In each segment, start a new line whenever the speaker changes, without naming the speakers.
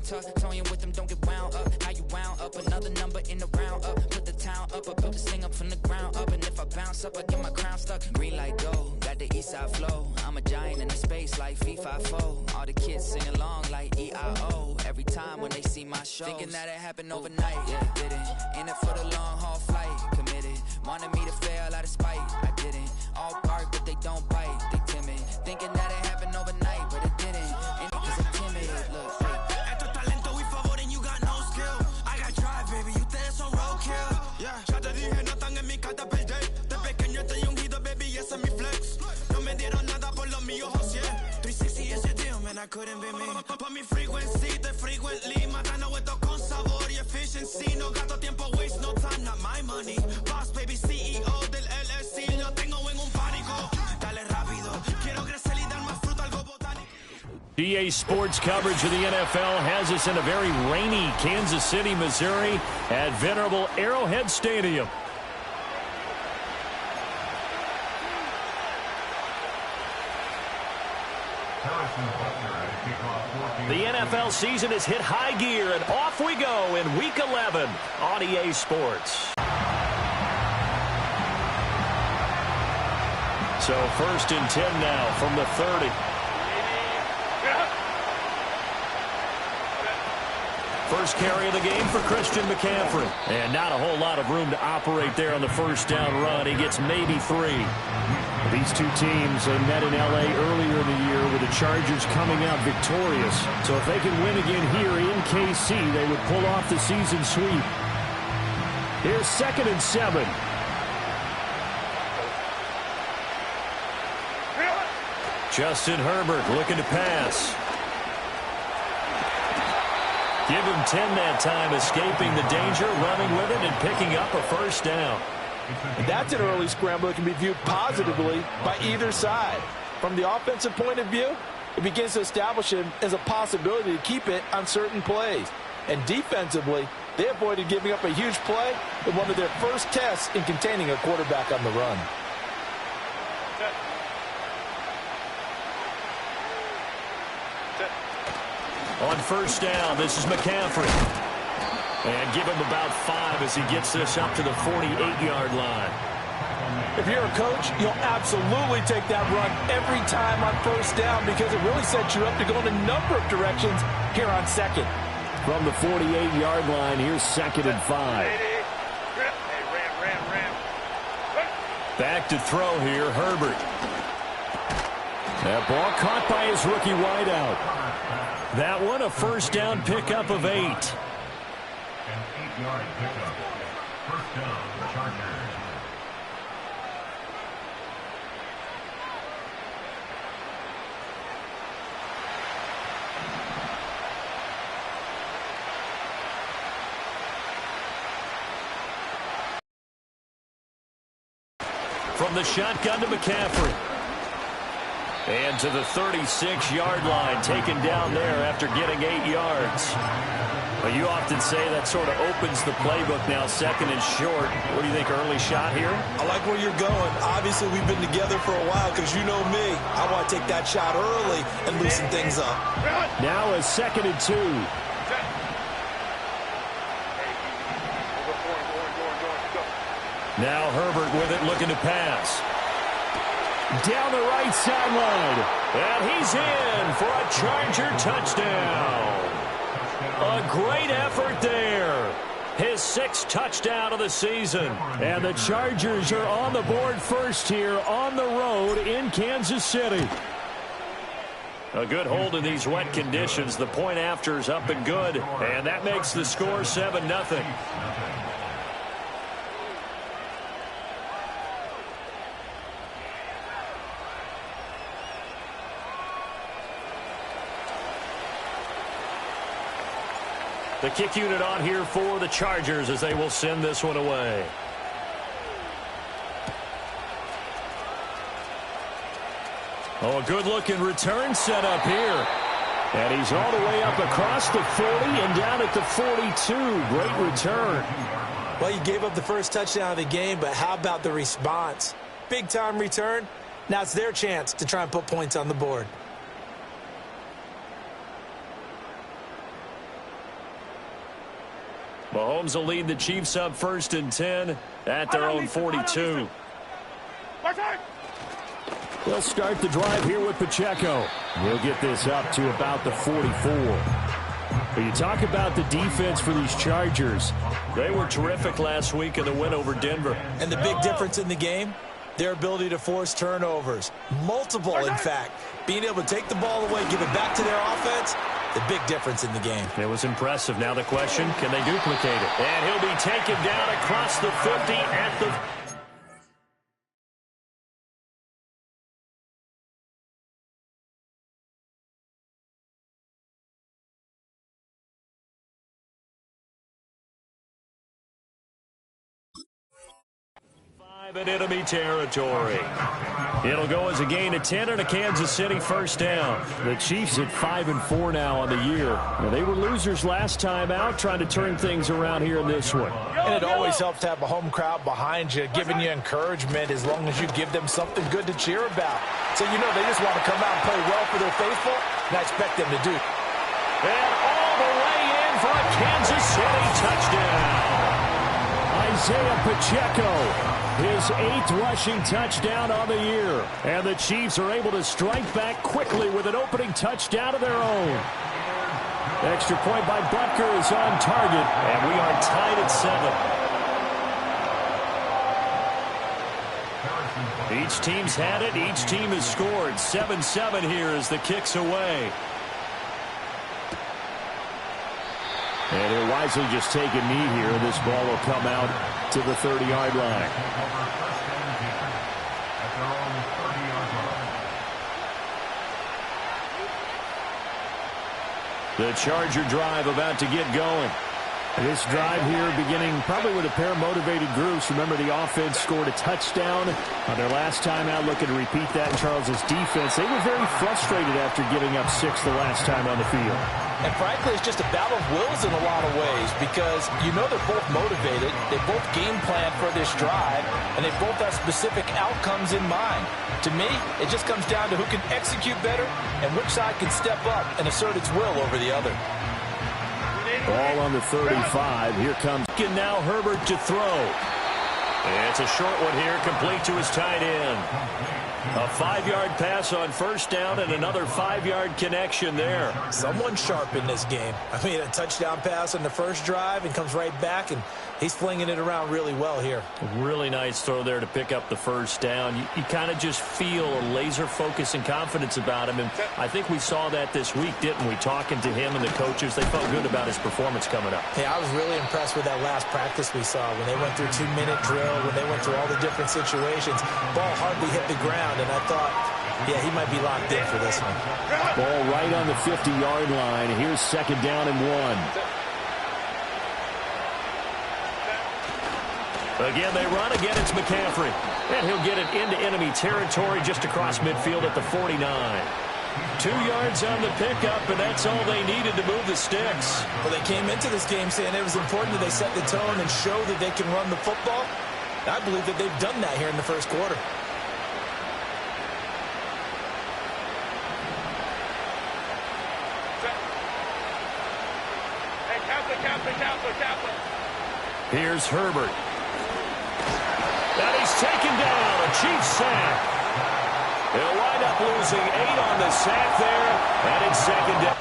Monta, toying with them, don't get wound up. How you wound up? Another number in the round up. Put the town up, I built this thing up from the ground up. And if I bounce up, I get my crown stuck. Green light go, got the east side flow. I'm a giant in the space like FIFA4. All the kids sing along like EIO. Every time when they see my show, thinking that it happened overnight. Yeah, it didn't. In it for the long haul flight, committed. Wanted me to fail out of spite, I didn't. All bark, but they don't bite, they timid. Thinking that it happened overnight, but it didn't. And cause I'm timid, look, hey.
Esto es talento, we favor and you got no skill. I got drive, baby, ustedes son roadkill. Yeah, ya te dije, no están en mi carta perder. De pequeño estoy ungido, baby, ese es mi flex. No me dieron nada por lo mío, José. 360 is your deal, man, I couldn't be me. Pa' mi frequency, te frequently. Matando esto con sabor y efficiency. No gasto tiempo, waste no time, not my money. Boss, baby, CEO del LLC. Lo tengo en un pánico. Dale rápido, quiero crecer y dar más fruto, algo botánico.
EA Sports coverage of the NFL has us in a very rainy Kansas City, Missouri at venerable Arrowhead Stadium. The NFL season has hit high gear, and off we go in Week 11 on EA Sports. So 1st and 10 now from the 30. First carry of the game for Christian McCaffrey. And not a whole lot of room to operate there on the first down run. He gets maybe 3. These two teams, they met in L.A. earlier in the year with the Chargers coming out victorious. So if they can win again here in KC, they would pull off the season sweep. Here's 2nd and 7. Justin Herbert looking to pass. Give him 10 that time, escaping the danger, running with it, and picking up a first down.
And that's an early scramble that can be viewed positively by either side. From the offensive point of view, it begins to establish him as a possibility to keep it on certain plays. And defensively, they avoided giving up a huge play in one of their first tests in containing a quarterback on the run.
On first down, this is McCaffrey. And give him about 5 as he gets this up to the 48-yard line.
If you're a coach, you'll absolutely take that run every time on first down because it really sets you up to go in a number of directions here on 2nd.
From the 48-yard line, here's 2nd and 5. Back to throw here, Herbert. That ball caught by his rookie wideout. That one, a first down pickup of 8.
An 8-yard pickup. First down, Chargers.
From the shotgun to McCaffrey. And to the 36-yard line, taken down there after getting 8 yards. Well, you often say that sort of opens the playbook now, 2nd and short. What do you think, early shot here?
I like where you're going. Obviously, we've been together for a while because you know me. I want to take that shot early and loosen things up.
Now a 2nd and 2. Now Herbert with it, looking to pass. Down the right sideline. And he's in for a Charger touchdown. A great effort there. His 6th touchdown of the season. And the Chargers are on the board first here on the road in Kansas City. A good hold in these wet conditions. The point after is up and good. And that makes the score 7-0. The kick unit on here for the Chargers as they will send this one away. Oh, a good-looking return set up here. And he's all the way up across the 40 and down at the 42. Great return.
Well, you gave up the first touchdown of the game, but how about the response? Big-time return. Now it's their chance to try and put points on the board.
Mahomes will lead the Chiefs up 1st and 10 at their own 42.
They'll start the drive here with Pacheco. We'll get this up to about the 44. But you talk about the defense for these Chargers.
They were terrific last week in the win over Denver.
And the big difference in the game, their ability to force turnovers. Multiple, in fact. Being able to take the ball away, give it back to their offense, the big difference in the game.
It was impressive. Now the question, can they duplicate it? And he'll be taken down across the 50 at the... in enemy territory. It'll go as a gain of 10 and a Kansas City first down.
The Chiefs at 5-4 now on the year. Now, they were losers last time out, trying to turn things around here in this one.
And it always helps to have a home crowd behind you, giving you encouragement as long as you give them something good to cheer about. So you know they just want to come out and play well for their faithful, and I expect them to do.
And all the way in for a Kansas City touchdown.
Isaiah Pacheco, his 8th rushing touchdown on the year. And the Chiefs are able to strike back quickly with an opening touchdown of their own. Extra point by Butker is on target.
And we are tied at 7. Each team's had it. Each team has scored. 7-7 here as the kick's away.
And he'll wisely just take a knee here. This ball will come out to the 30-yard line. The Charger drive about to get going. This drive here beginning probably with a pair of motivated groups. Remember, the offense scored a touchdown on their last time out, looking to repeat that in Charles's defense. They were very frustrated after giving up 6 the last time on the field.
And frankly, it's just a battle of wills in a lot of ways because you know they're both motivated. They both game plan for this drive, and they both have specific outcomes in mind. To me, it just comes down to who can execute better and which side can step up and assert its will over the other.
Ball on the 35. Here comes
And now Herbert to throw. It's a short one here, complete to his tight end. A 5-yard pass on first down and another 5-yard connection there.
Someone sharp in this game. I mean, a touchdown pass on the first drive and comes right back, and he's flinging it around really well here.
Really nice throw there to pick up the first down. You kind of just feel a laser focus and confidence about him, and I think we saw that this week, didn't we? Talking to him and the coaches, they felt good about his performance coming up.
Hey, I was really impressed with that last practice we saw when they went through 2-minute drill, when they went through all the different situations. Ball hardly hit the ground, and I thought, yeah, he might be locked in for this one.
Ball right on the 50-yard line. Here's 2nd down and 1.
Again, they run. Again, it's McCaffrey. And he'll get it into enemy territory just across midfield at the 49. 2 yards on the pickup, and that's all they needed to move the sticks.
Well, they came into this game saying it was important that they set the tone and show that they can run the football. I believe that they've done that here in the first quarter.
Here's Herbert. And he's taken down. A Chiefs sack. They'll wind up losing 8 on the sack there. And it's 2nd down.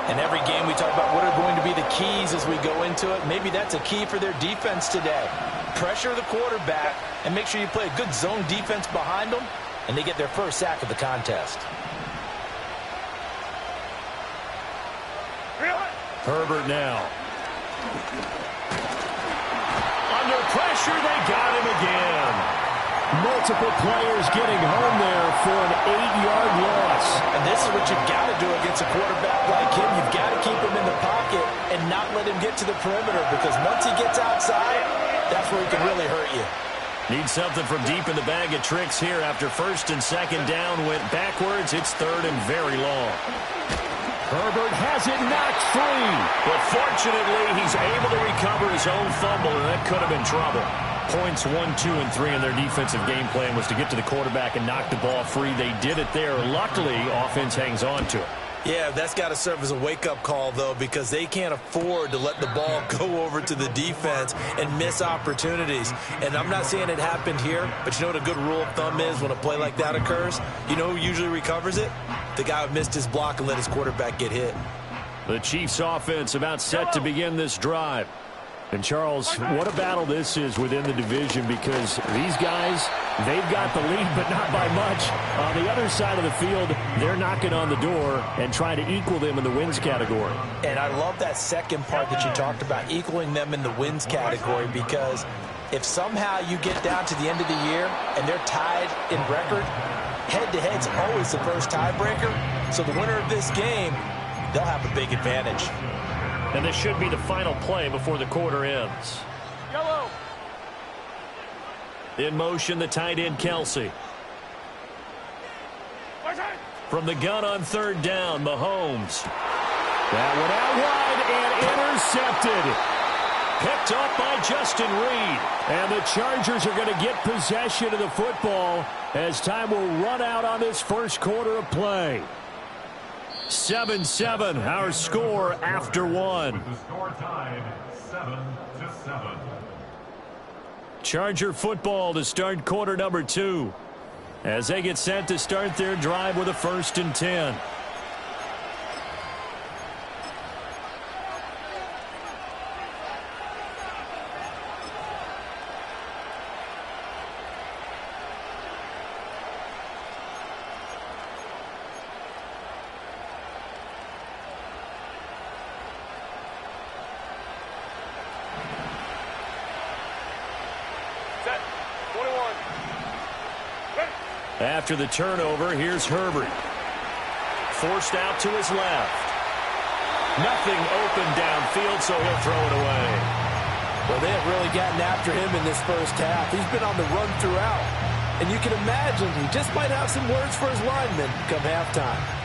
In every game, we talk about what are going to be the keys as we go into it. Maybe that's a key for their defense today. Pressure the quarterback and make sure you play a good zone defense behind them, and they get their first sack of the contest.
Herbert now. Under pressure. They got him again.
Multiple players getting home there for an 8-yard loss.
And this is what you've got to do against a quarterback like him. You've got to keep him in the pocket and not let him get to the perimeter, because once he gets outside, that's where he can really hurt you.
Need something from deep in the bag of tricks here after first and second down went backwards. It's third and very long.
Herbert has it knocked free.
But fortunately, he's able to recover his own fumble, and that could have been trouble. Points 1, 2, and 3 in their defensive game plan was to get to the quarterback and knock the ball free. They did it there. Luckily, offense hangs on to it.
Yeah, that's got to serve as a wake-up call, though, because they can't afford to let the ball go over to the defense and miss opportunities. And I'm not saying it happened here, but you know what a good rule of thumb is when a play like that occurs? You know who usually recovers it? The guy who missed his block and let his quarterback get hit.
The Chiefs offense about set to begin this drive.
And, Charles, what a battle this is within the division, because these guys, they've got the lead, but not by much. On the other side of the field, they're knocking on the door and trying to equal them in the wins category.
And I love that second part that you talked about, equaling them in the wins category, because if somehow you get down to the end of the year and they're tied in record, head-to-head's always the first tiebreaker. So the winner of this game, they'll have a big advantage.
And this should be the final play before the quarter ends.
Yellow.
In motion, the tight end, Kelsey. From the gun on third down, Mahomes.
That one out wide and intercepted.
Picked up by Justin Reed.
And the Chargers are going to get possession of the football as time will run out on this first quarter of play.
7-7, our score after one.
The score tied 7-7.
Charger football to start quarter number 2. As they get set to start their drive with a 1st and 10. After the turnover, here's Herbert. Forced out to his left. Nothing open downfield, so he'll throw it away.
Well, they have really gotten after him in this first half. He's been on the run throughout. And you can imagine he just might have some words for his linemen come halftime.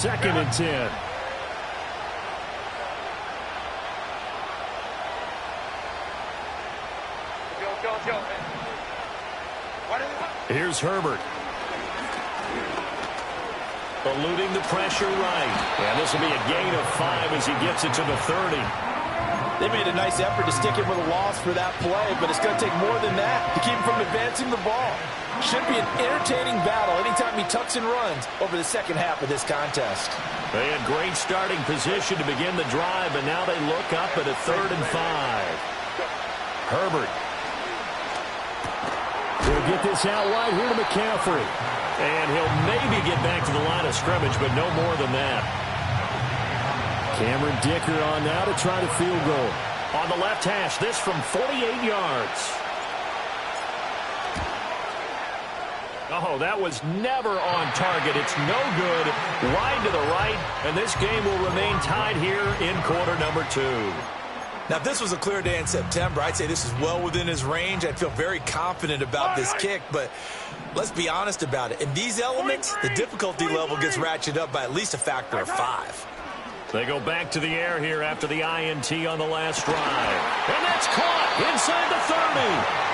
Second and 10.
Here's Herbert. Eluding the pressure right. And this will be a gain of 5 as he gets it to the 30.
They made a nice effort to stick him with a loss for that play, but it's going to take more than that to keep him from advancing the ball. Should be an entertaining battle anytime he tucks and runs over the second half of this contest.
They had great starting position to begin the drive, but now they look up at a 3rd and 5. Herbert.
He'll get this out wide here to McCaffrey.
And he'll maybe get back to the line of scrimmage, but no more than that.
Cameron Dicker on now to try the field goal.
On the left hash, this from 48 yards. Oh, that was never on target. It's no good. Wide to the right, and this game will remain tied here in quarter number 2.
Now, if this was a clear day in September, I'd say this is well within his range. I'd feel very confident about this kick, but let's be honest about it. In these elements, the difficulty level gets ratcheted up by at least a factor of 5.
They go back to the air here after the INT on the last drive. And that's caught inside the 30.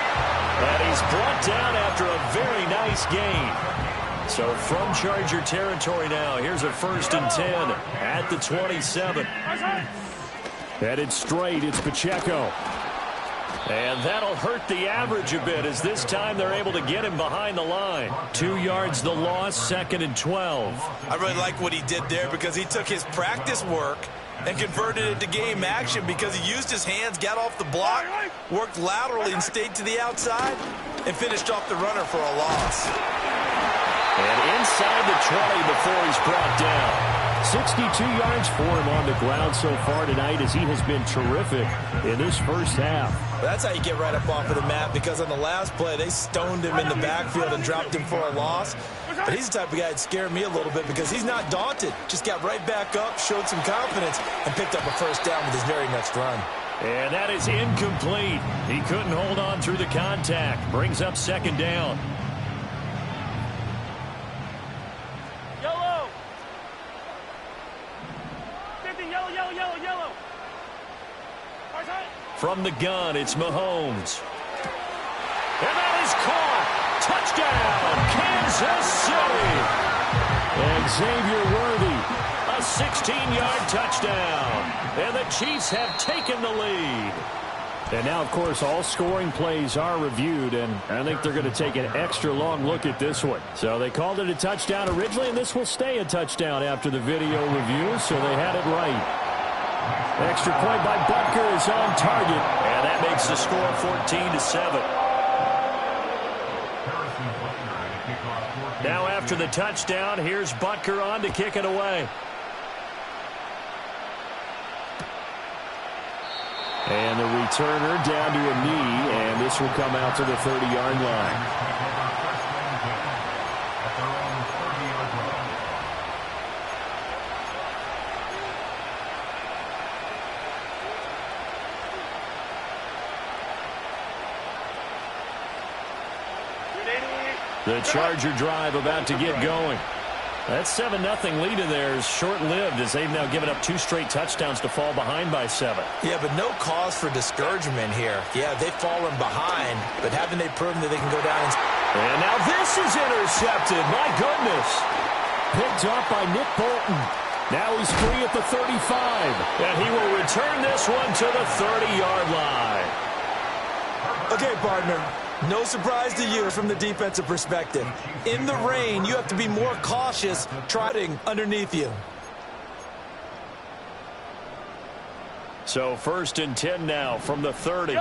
And he's brought down after a very nice gain. So from Charger territory now, here's a 1st and 10 at the 27.
Headed straight, it's Pacheco.
And that'll hurt the average a bit as this time they're able to get him behind the line. 2 yards the loss, 2nd and 12.
I really like what he did there because he took his practice work and converted it to game action because he used his hands, got off the block, worked laterally and stayed to the outside, and finished off the runner for a loss.
And inside the 20 before he's brought down. 62 yards for him on the ground so far tonight as he has been terrific in this first half.
That's how you get right up off of the mat, because on the last play, they stoned him in the backfield and dropped him for a loss. But he's the type of guy that scared me a little bit because he's not daunted. Just got right back up, showed some confidence, and picked up a first down with his very next run.
And that is incomplete. He couldn't hold on through the contact. Brings up second down.
Yellow. 50, yellow, yellow, yellow, yellow.
From the gun, it's Mahomes. And that is caught. Touchdown, Kansas City. And Xavier Worthy, a 16-yard touchdown. And the Chiefs have taken the lead. And now, of course, all scoring plays are reviewed, and I think they're going to take an extra long look at this one. So they called it a touchdown originally, and this will stay a touchdown after the video review, so they had it right. Extra point by Butker is on target, and that makes the score 14-7. Now after the touchdown, here's Butker on to kick it away. And the returner down to a knee, and this will come out to the 30-yard line. The Charger drive about to get going. That 7-0 lead in there is short-lived as they've now given up 2 straight touchdowns to fall behind by 7.
Yeah, but no cause for discouragement here. Yeah, they've fallen behind, but haven't they proven that they can go down
and now this is intercepted. My goodness. Picked off by Nick Bolton. Now he's free at the 35. And he will return this one to the 30-yard line.
Okay, partner. No surprise to you from the defensive perspective. In the rain, you have to be more cautious trotting underneath you.
So 1st and 10 now from the 30.